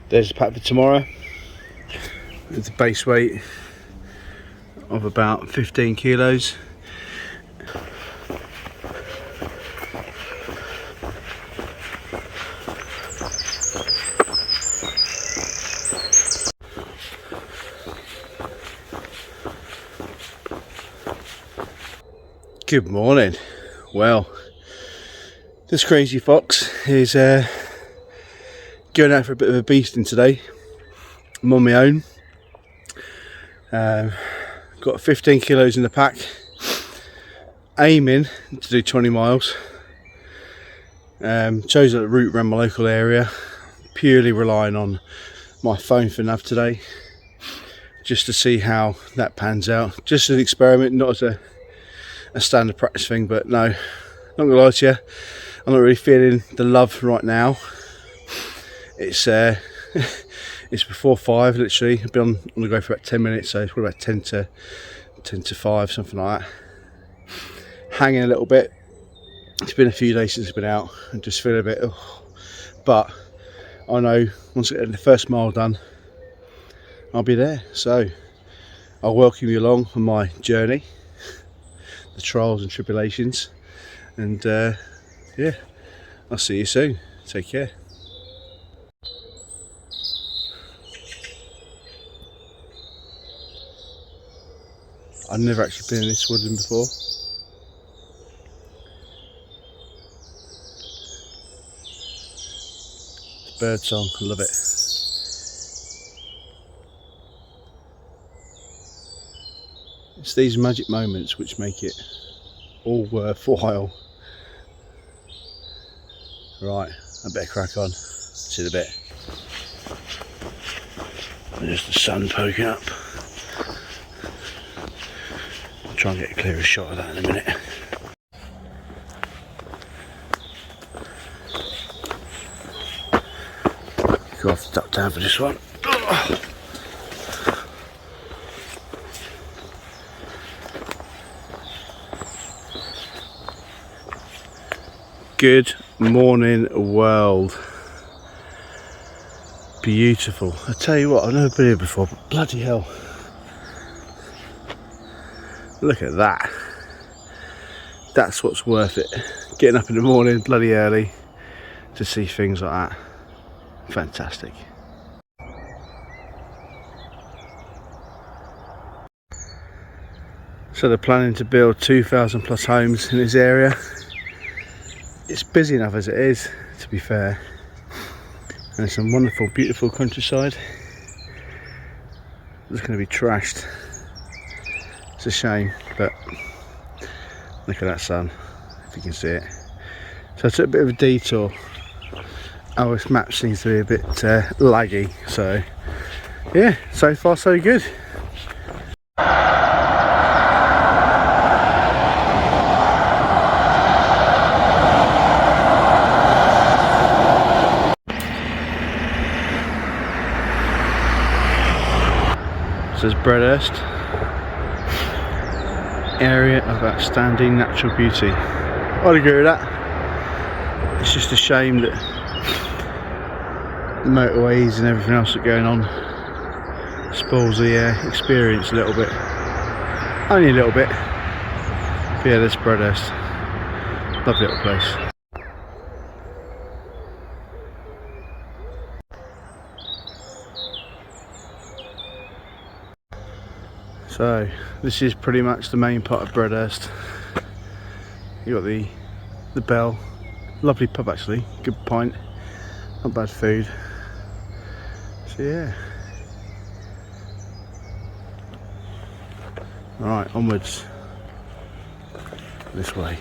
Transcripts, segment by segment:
There's a pack for tomorrow. It's a base weight of about 15 kilos. Good morning. Well, this crazy fox is going out for a bit of a beasting today. I'm on my own. Got 15 kilos in the pack, aiming to do 20 miles. Chose a route around my local area, purely relying on my phone for nav today, just to see how that pans out. Just an experiment, not as a standard practice thing, but no, not gonna lie to you, I'm not really feeling the love right now. It's it's before 5 literally. I've been on the go for about 10 minutes, so it's probably about 10 to 5, something like that. Hanging a little bit. It's been a few days since I've been out and just feel a bit but I know once I get the first mile done, I'll be there. So I'll welcome you along on my journey, the trials and tribulations, and yeah, I'll see you soon. Take care. I've never actually been in this woodland before. Bird song, I love it. It's these magic moments which make it all worthwhile. Right, I better crack on. See you in a bit. There's the sun poking up. I'll try and get a clearer shot of that in a minute. Go off, duck down for this one. Good morning, world. Beautiful. I tell you what, I've never been here before, but bloody hell. Look at that. That's what's worth it. Getting up in the morning, bloody early, to see things like that. Fantastic. So they're planning to build 2,000 plus homes in this area. It's busy enough as it is, to be fair, and it's some wonderful, beautiful countryside. It's going to be trashed. It's a shame, but look at that sun, if you can see it. So I took a bit of a detour. Oh, this map seems to be a bit laggy, so yeah, so far so good. This is Bredhurst, area of outstanding natural beauty. I'd agree with that. It's just a shame that motorways and everything else that's going on spoils the experience a little bit. Only a little bit. But yeah, this Bredhurst, lovely little place. So this is pretty much the main part of Bredhurst. You got the Bell, lovely pub actually, good pint, not bad food. So yeah. Alright, onwards. This way.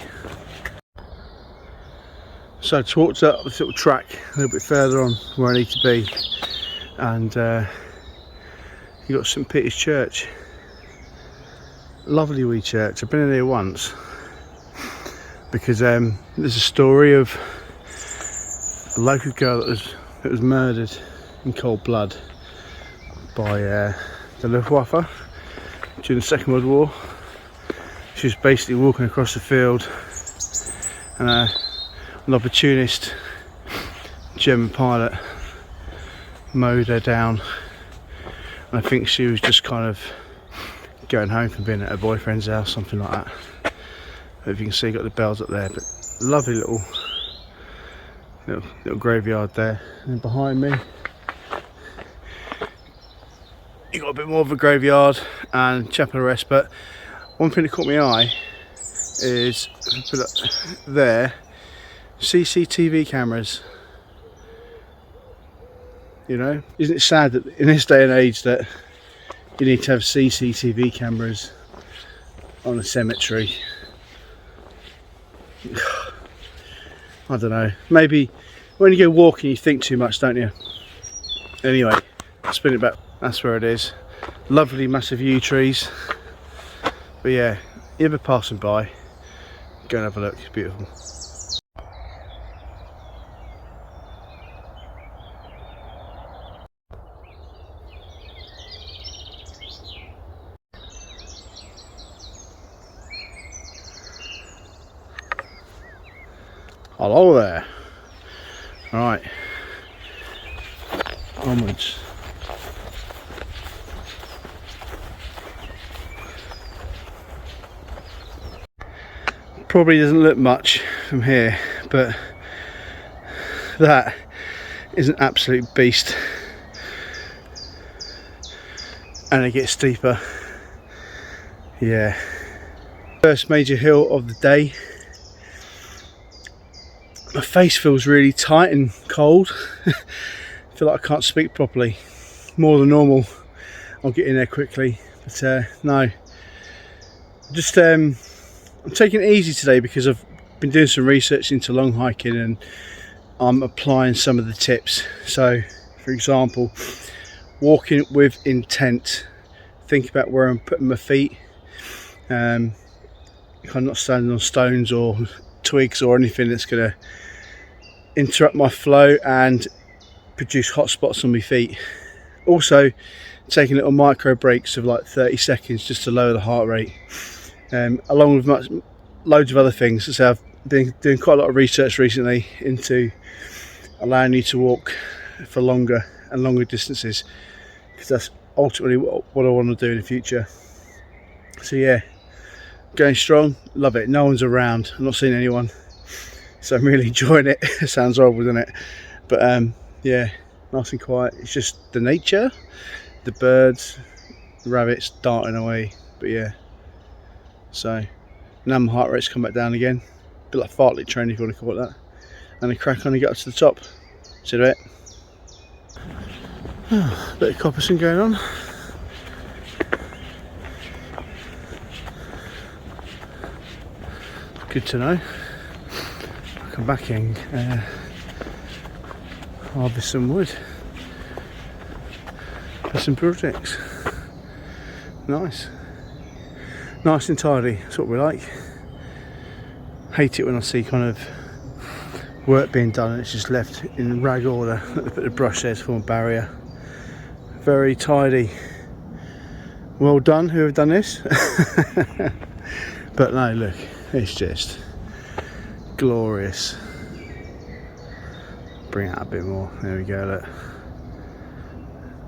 So I just walked up this little track a little bit further on where I need to be, and you got St Peter's Church. Lovely wee church. I've been in here once because there's a story of a local girl that was murdered in cold blood by the Luftwaffe during the Second World War. She was basically walking across the field, and an opportunist German pilot mowed her down, and I think she was just kind of going home from being at her boyfriend's house, something like that. If you can see, got the bells up there, but lovely little graveyard there. And then behind me you got a bit more of a graveyard and chapel rest. But one thing that caught my eye is, put up there, CCTV cameras. You know, isn't it sad that in this day and age that you need to have CCTV cameras on a cemetery? I don't know, maybe when you go walking you think too much, don't you? Anyway, spin it back, that's where it is. Lovely massive yew trees. But yeah, you ever passing by, go and have a look, it's beautiful. Hello there. Alright, onwards. Probably doesn't look much from here, but that is an absolute beast, and it gets steeper. Yeah, first major hill of the day. My face feels really tight and cold. I feel like I can't speak properly, more than normal. I'll get in there quickly, but no, just I'm taking it easy today because I've been doing some research into long hiking and I'm applying some of the tips. So for example, walking with intent, think about where I'm putting my feet, if I'm not standing on stones or twigs or anything that's going to interrupt my flow and produce hot spots on my feet. Also taking little micro breaks of like 30 seconds just to lower the heart rate, along with loads of other things. So I've been doing quite a lot of research recently into allowing you to walk for longer and longer distances, because that's ultimately what I want to do in the future. So yeah, going strong, love it. No one's around, I'm not seeing anyone, so I'm really enjoying it. It sounds horrible, doesn't it? But yeah, nice and quiet. It's just the nature, the birds, the rabbits darting away. But yeah, so now my heart rate's come back down again, a bit like fartlek training if you want to call it that, and I crack on and get up to the top. See you in a bit. Bit of coppicing going on. Good to know. I'll come back and harvest some wood for some projects. Nice. Nice and tidy, that's what we like. Hate it when I see kind of work being done and it's just left in rag order. They put the brush there to form a barrier. Very tidy. Well done, whoever done this. But no, look, it's just glorious. Bring it out a bit more. There we go, look.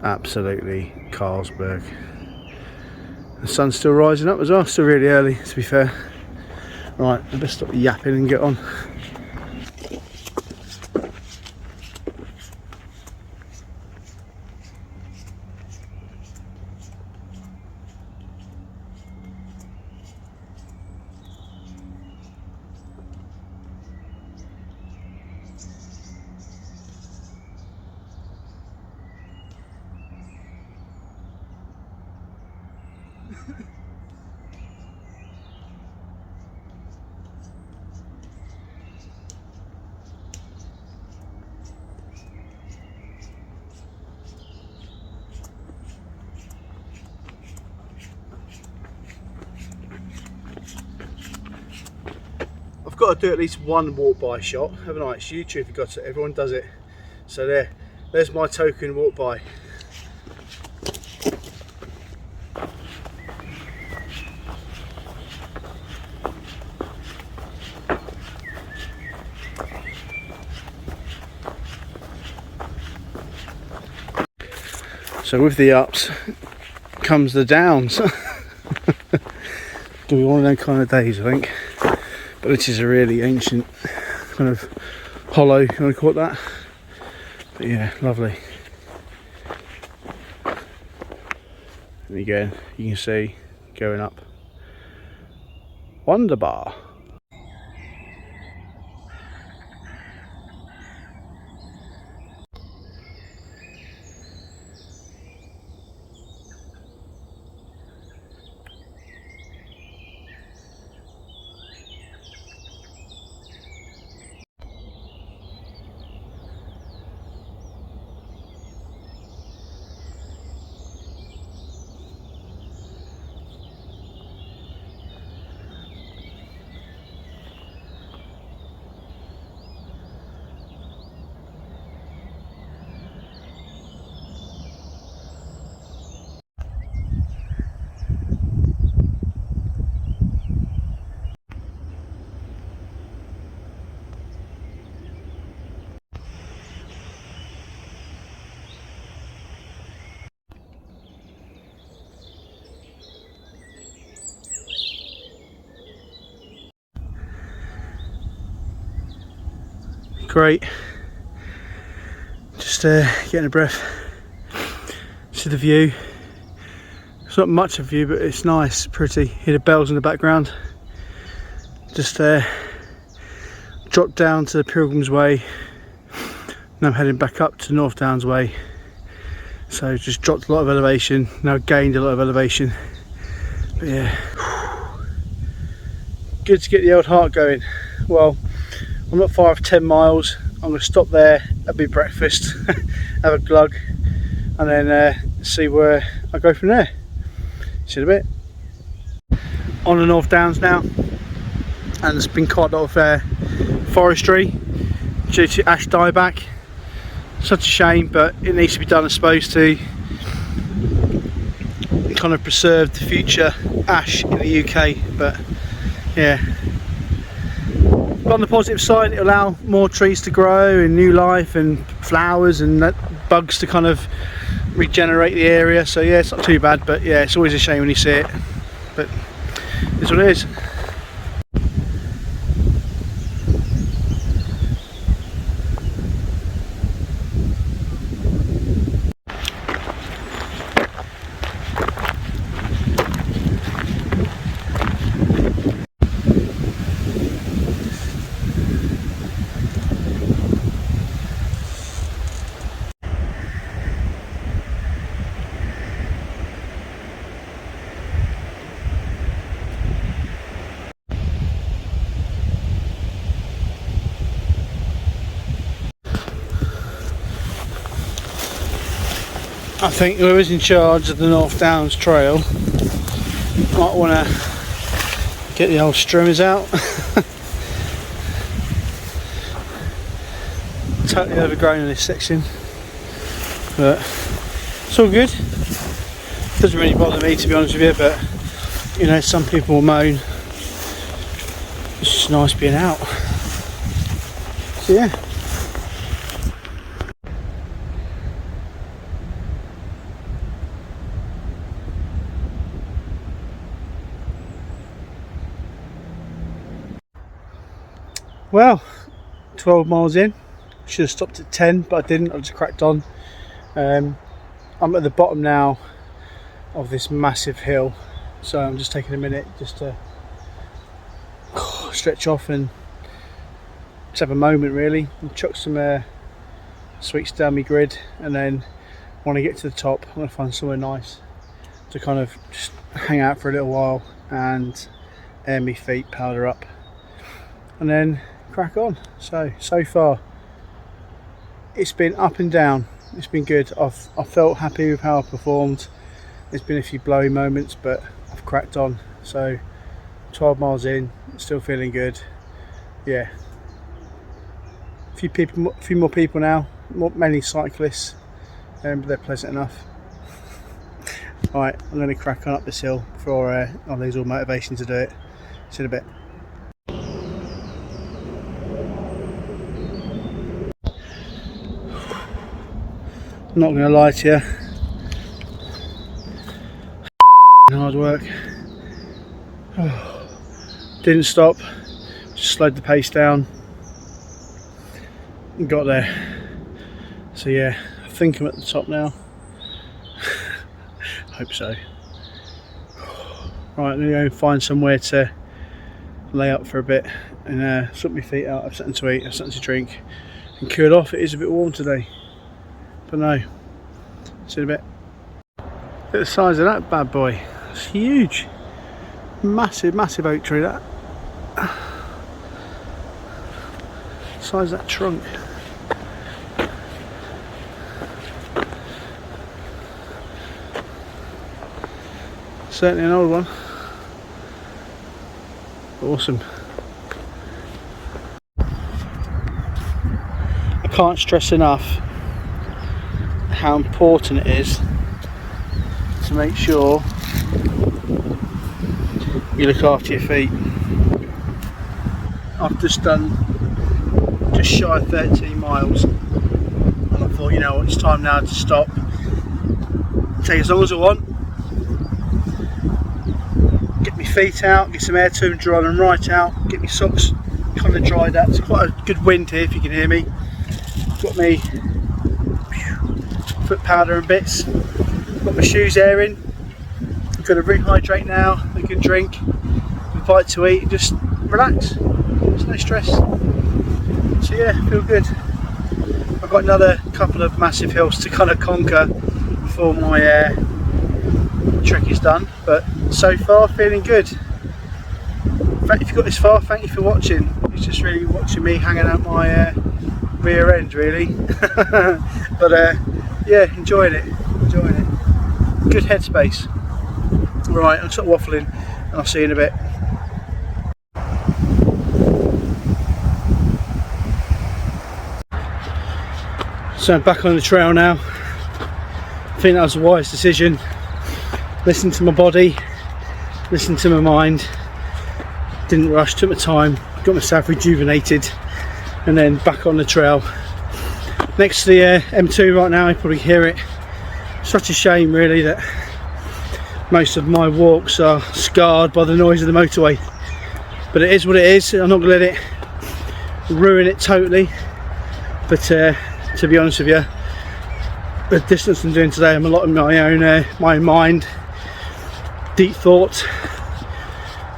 Absolutely Carlsberg. The sun's still rising up as well, still really early to be fair. Right, I better stop yapping and get on. I've got to do at least one walk by shot, haven't I? It's YouTube, you've got to, everyone does it. So there's my token walk by. So with the ups comes the downs. Do we want those kind of days, I think. But this is a really ancient kind of hollow, you want to call it that. But yeah, lovely. And again, you can see going up. Wunderbar. Great. Just getting a breath. See the view. It's not much of a view, but it's nice, pretty. Hear the bells in the background. Just dropped down to the Pilgrims Way. Now I'm heading back up to North Downs Way. So just dropped a lot of elevation. Now gained a lot of elevation. But yeah, good to get the old heart going. Well, I'm not far off 10 miles. I'm going to stop there, have a bit of breakfast, have a glug, and then see where I go from there. See you in a bit. On the North Downs now, and there's been quite a lot of forestry due to ash dieback. Such a shame, but it needs to be done, I suppose, to kind of preserve the future ash in the UK. But yeah. But on the positive side, it'll allow more trees to grow and new life and flowers and bugs to kind of regenerate the area. So yeah, it's not too bad, but yeah, it's always a shame when you see it. But it's what it is. I think whoever's in charge of the North Downs Trail might want to get the old streamers out. Totally overgrown in this section, but it's all good. Doesn't really bother me, to be honest with you, but you know, some people will moan. It's just nice being out. So yeah. Well, 12 miles in. Should have stopped at 10, but I didn't. I just cracked on. I'm at the bottom now of this massive hill, so I'm just taking a minute just to stretch off and just have a moment, really, and chuck some sweets down my grid. And then when I get to the top, I'm going to find somewhere nice to kind of just hang out for a little while and air my feet, powder up, and then crack on. So far it's been up and down. It's been good. I felt happy with how I performed. There's been a few blowy moments, but I've cracked on. So 12 miles in, still feeling good. Yeah, a few more people now, mainly cyclists, but they're pleasant enough. Right, I'm going to crack on up this hill before I lose all motivation to do it. See you in a bit. I'm not going to lie to you, work. Didn't stop, just slowed the pace down and got there. So yeah, I think I'm at the top now. Hope so. Right, I'm going to go and find somewhere to lay up for a bit and sort my feet out. I've something to eat, I've something to drink and cool off. It is a bit warm today, but no, see you in a bit. Look at the size of that bad boy. It's huge. Massive, massive oak tree that. Size of that trunk. Certainly an old one. Awesome. I can't stress enough how important it is to make sure you look after your feet. I've just done just shy of 13 miles and I thought, you know what, it's time now to stop. Take as long as I want, get my feet out, get some air to them, dry them right out, get my socks kind of dried out. It's quite a good wind here if you can hear me. Got me foot powder and bits, got my shoes airing, I'm going to rehydrate now, a good drink, a bite to eat and just relax. There's no stress. So yeah, feel good. I've got another couple of massive hills to kind of conquer before my trek is done, but so far feeling good. In fact, if you got this far, thank you for watching. It's just really watching me hanging out my rear end really. But yeah, enjoying it. Good headspace. Right, I'm sort of waffling and I'll see you in a bit. So I'm back on the trail now. I think that was a wise decision. Listen to my body, listen to my mind. Didn't rush, took my time, got myself rejuvenated and then back on the trail. Next to the M2 right now, you probably hear it. Such a shame really that most of my walks are scarred by the noise of the motorway. But it is what it is. I'm not going to let it ruin it totally. But to be honest with you, the distance I'm doing today, I'm a lot of my own mind, deep thought,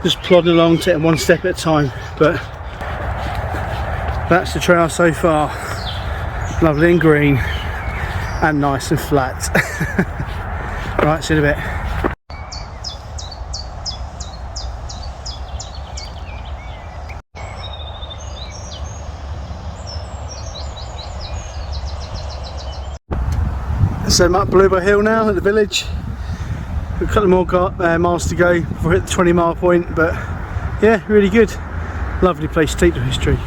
just plodding along, taking one step at a time. But that's the trail so far. Lovely and green and nice and flat. Right, see you in a bit. So I'm up Bluebell Hill now at the village. We've got a couple more miles to go before we hit the 20-mile point, but yeah, really good. Lovely place steeped in history.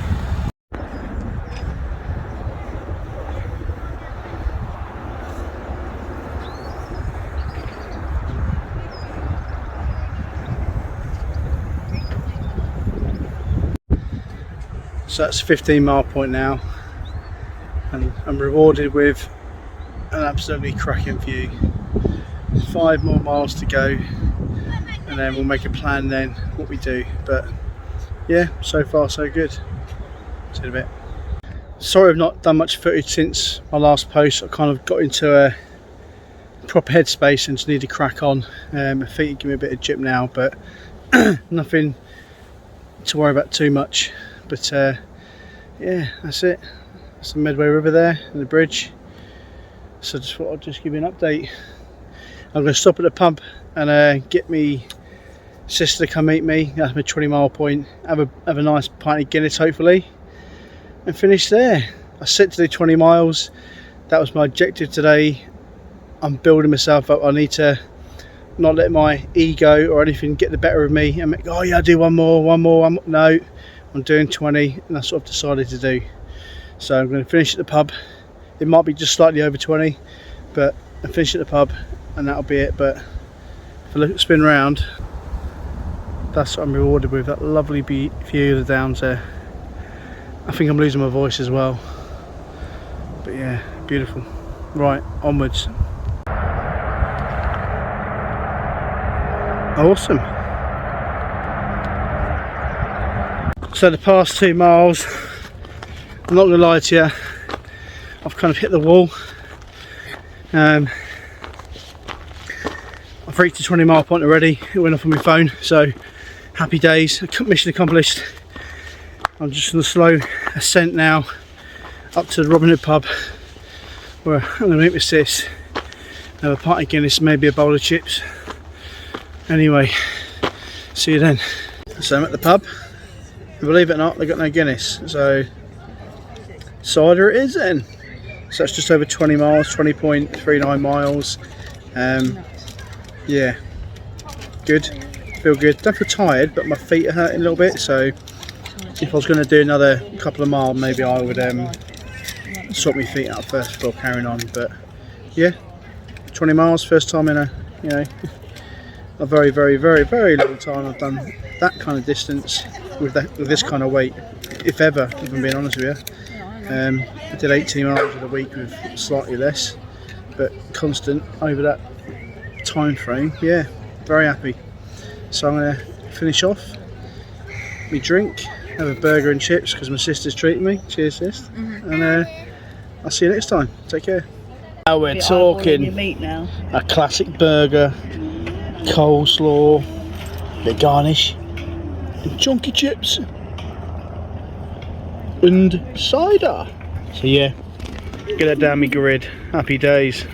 So that's a 15-mile point now, and I'm rewarded with an absolutely cracking view. 5 more miles to go and then we'll make a plan then what we do, but yeah, so far so good. See you in a bit. Sorry I've not done much footage since my last post. I kind of got into a proper headspace and just need to crack on. My feet give me a bit of jip now, but nothing to worry about too much. But yeah, that's it. That's the Medway River there and the bridge. So just thought I'd just give you an update. I'm going to stop at the pub and get me sister to come meet me. That's my 20-mile point. Have a nice pint of Guinness hopefully, and finish there. I set to do 20 miles. That was my objective today. I'm building myself up. I need to not let my ego or anything get the better of me and make, oh yeah, I'll do one more. No, I'm doing 20, and that's what I've decided to do. So I'm going to finish at the pub. It might be just slightly over 20, but I'll finish at the pub and that'll be it. But if I look at spin round, that's what I'm rewarded with, that lovely view of the downs there. I think I'm losing my voice as well, but yeah, beautiful. Right, onwards. Awesome. So the past 2 miles, I'm not gonna lie to you, I've kind of hit the wall. I've reached the 20-mile point already. It went off on my phone, so happy days. Mission accomplished. I'm just on a slow ascent now up to the Robin Hood pub, where I'm going to meet my sis, have a pint of Guinness, maybe a bowl of chips. Anyway, see you then. So I'm at the pub. Believe it or not, they've got no Guinness, so cider it is then. So it's just over 20 miles, 20.39 miles. Yeah, good, feel good. Don't feel tired, but my feet are hurting a little bit, so if I was going to do another couple of miles, maybe I would sort my feet out first before carrying on. But yeah, 20 miles, first time in a, you know, a very, very, very, very long time I've done that kind of distance with this kind of weight, if ever, if I'm being honest with you. I did 18 miles of the week with slightly less, but constant over that time frame. Yeah, very happy. So I'm going to finish off my drink, have a burger and chips because my sister's treating me. Cheers, sis. And I'll see you next time. Take care. Now we're talking meat now. A classic burger, coleslaw, bit garnish, and chunky chips, and cider. So yeah, get that down my grid. Happy days.